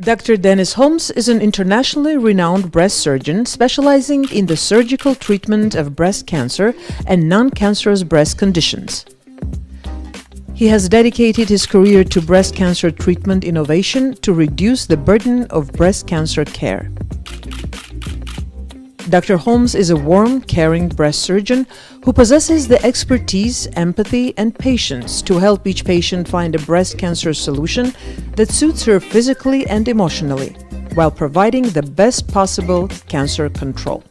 Dr. Dennis Holmes is an internationally renowned breast surgeon specializing in the surgical treatment of breast cancer and non-cancerous breast conditions. He has dedicated his career to breast cancer treatment innovation to reduce the burden of breast cancer care. Dr. Holmes is a warm, caring breast surgeon who possesses the expertise, empathy, and patience to help each patient find a breast cancer solution that suits her physically and emotionally, while providing the best possible cancer control.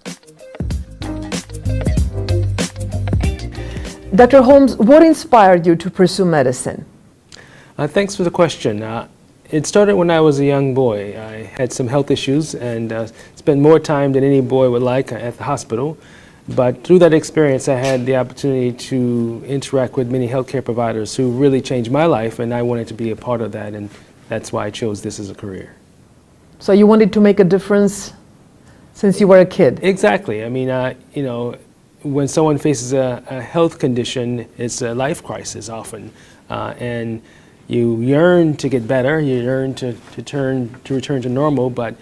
Dr. Holmes, what inspired you to pursue medicine? Thanks for the question. It started when I was a young boy. I had some health issues and spent more time than any boy would like at the hospital. But through that experience, I had the opportunity to interact with many healthcare providers who really changed my life, and I wanted to be a part of that, and that's why I chose this as a career. So you wanted to make a difference since you were a kid? Exactly. I mean, when someone faces a health condition, it's a life crisis often, and you yearn to get better, you yearn to return to normal, but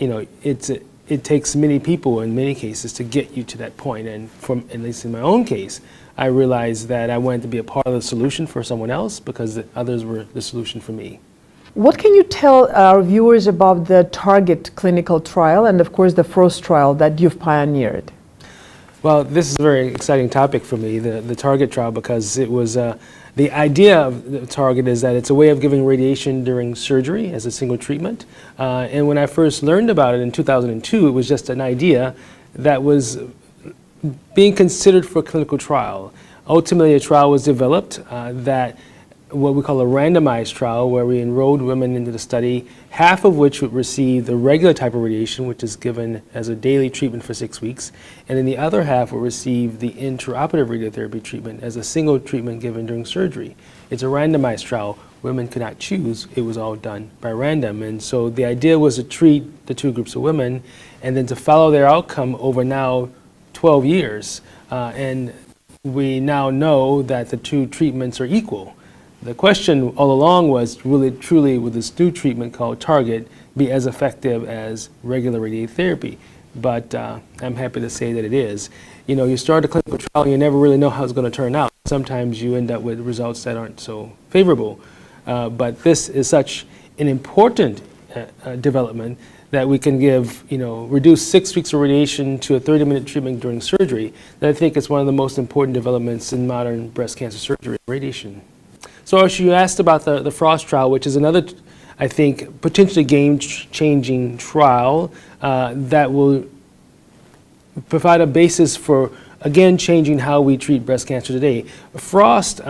it takes many people in many cases to get you to that point. And from, at least in my own case, I realized that I wanted to be a part of the solution for someone else because the others were the solution for me. What can you tell our viewers about the Target clinical trial and of course the FROST trial that you've pioneered? Well, this is a very exciting topic for me, the Target trial, because it was the idea of the Target is that it's a way of giving radiation during surgery as a single treatment. And when I first learned about it in 2002, it was just an idea that was being considered for a clinical trial. Ultimately, a trial was developed that what we call a randomized trial, where we enrolled women into the study, half of which would receive the regular type of radiation, which is given as a daily treatment for 6 weeks, and then the other half will receive the intraoperative radiotherapy treatment as a single treatment given during surgery. It's a randomized trial. Women could not choose. It was all done by random. And so the idea was to treat the two groups of women and then to follow their outcome over now 12 years. And we now know that the two treatments are equal. The question all along was, will it truly, with this new treatment called Target, be as effective as regular radiotherapy? But I'm happy to say that it is. You know, you start a clinical trial, you never really know how it's going to turn out. Sometimes you end up with results that aren't so favorable. But this is such an important development that we can give, reduce 6 weeks of radiation to a 30-minute treatment during surgery, that I think is one of the most important developments in modern breast cancer surgery, radiation. So as you asked about the FROST trial, which is another, I think, potentially game-changing trial that will provide a basis for, again, changing how we treat breast cancer today. FROST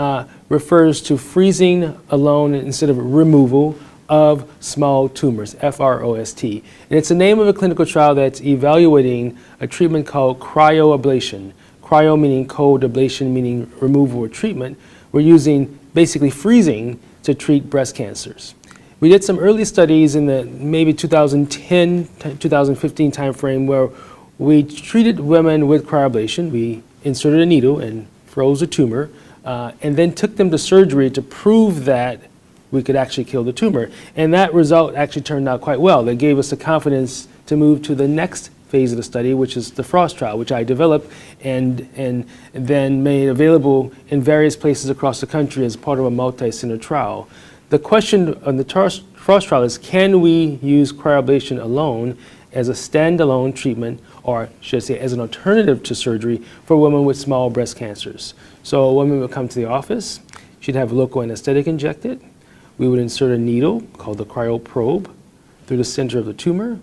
refers to freezing alone instead of removal of small tumors, F-R-O-S-T. And it's the name of a clinical trial that's evaluating a treatment called cryoablation. Cryo meaning cold, ablation meaning removal or treatment. We're using basically freezing to treat breast cancers. We did some early studies in the maybe 2010, 2015 timeframe where we treated women with cryoablation. We inserted a needle and froze a tumor and then took them to surgery to prove that we could actually kill the tumor. And that result actually turned out quite well. That gave us the confidence to move to the next phase of the study, which is the FROST trial, which I developed and then made available in various places across the country as part of a multi-center trial. The question on the FROST trial is, can we use cryoablation alone as a standalone treatment, or should I say as an alternative to surgery for women with small breast cancers? So a woman would come to the office, she'd have local anesthetic injected, we would insert a needle called the cryoprobe through the center of the tumor.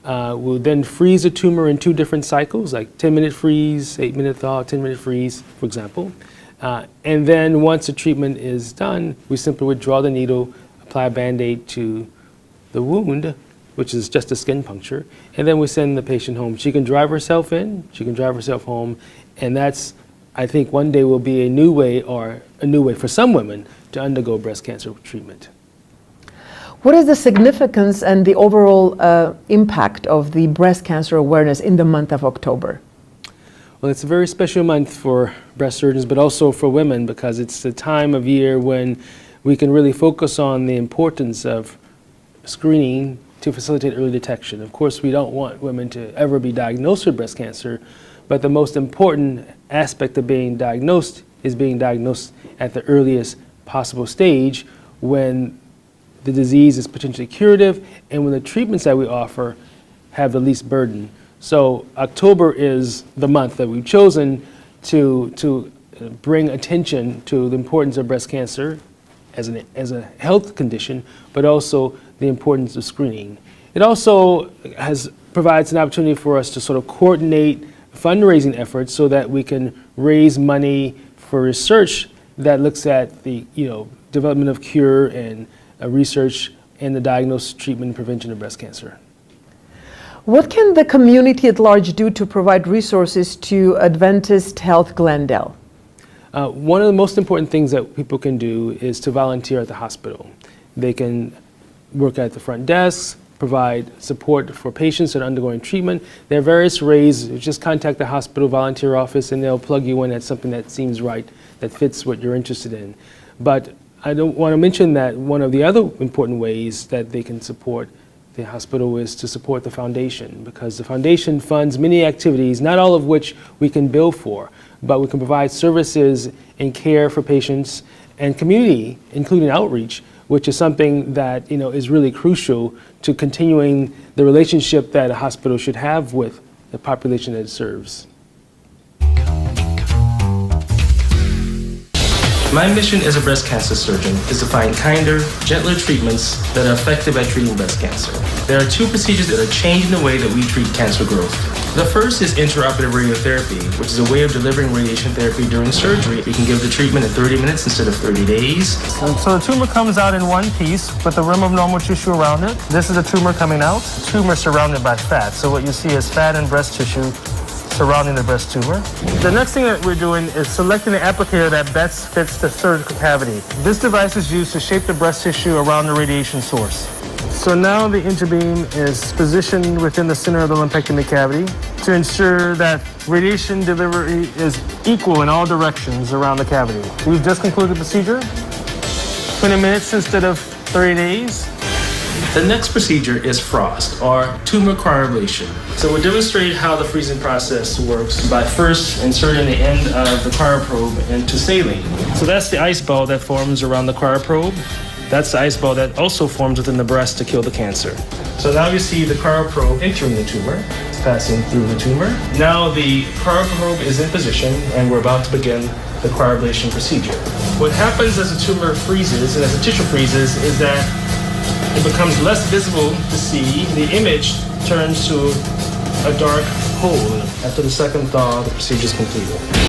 We'll then freeze a tumor in 2 different cycles, like 10-minute freeze, 8-minute thaw, 10-minute freeze, for example. And then once the treatment is done, we simply withdraw the needle, apply a Band-Aid to the wound, which is just a skin puncture, and then we send the patient home. She can drive herself in, she can drive herself home, and that's, I think, one day will be a new way for some women to undergo breast cancer treatment. What is the significance and the overall impact of the breast cancer awareness in the month of October? Well, it's a very special month for breast surgeons, but also for women, because it's the time of year when we can really focus on the importance of screening to facilitate early detection. Of course, we don't want women to ever be diagnosed with breast cancer, but the most important aspect of being diagnosed is being diagnosed at the earliest possible stage when the disease is potentially curative and when the treatments that we offer have the least burden. So October is the month that we've chosen to bring attention to the importance of breast cancer as a health condition, but also the importance of screening. It also provides an opportunity for us to sort of coordinate fundraising efforts so that we can raise money for research that looks at the development of cure and research and the diagnosis, treatment, and prevention of breast cancer. What can the community at large do to provide resources to Adventist Health Glendale? One of the most important things that people can do is to volunteer at the hospital. They can work at the front desk, provide support for patients that are undergoing treatment. There are various ways. Just contact the hospital volunteer office and they'll plug you in at something that seems right, that fits what you're interested in. But I don't want to mention that one of the other important ways that they can support the hospital is to support the foundation, because the foundation funds many activities, not all of which we can bill for, but we can provide services and care for patients and community, including outreach, which is something that is really crucial to continuing the relationship that a hospital should have with the population that it serves. My mission as a breast cancer surgeon is to find kinder, gentler treatments that are effective at treating breast cancer. There are two procedures that are changing the way that we treat cancer growth. The first is intraoperative radiotherapy, which is a way of delivering radiation therapy during surgery. We can give the treatment in 30 minutes instead of 30 days. So the tumor comes out in one piece with a rim of normal tissue around it. This is a tumor coming out. Tumor surrounded by fat. So what you see is fat and breast tissue surrounding the breast tumor. The next thing that we're doing is selecting the applicator that best fits the surgical cavity. This device is used to shape the breast tissue around the radiation source. So now the interbeam is positioned within the center of the lumpectomy cavity to ensure that radiation delivery is equal in all directions around the cavity. We've just concluded the procedure. 20 minutes instead of 30 days. The next procedure is frost, or tumor cryoablation. So we'll demonstrate how the freezing process works by first inserting the end of the cryoprobe into saline. So that's the ice ball that forms around the cryoprobe. That's the ice ball that also forms within the breast to kill the cancer. So now you see the cryoprobe entering the tumor. It's passing through the tumor. Now the cryoprobe is in position and we're about to begin the cryoablation procedure. What happens as the tumor freezes and as the tissue freezes is that it becomes less visible to see. The image turns to a dark hole. After the second thaw, the procedure is completed.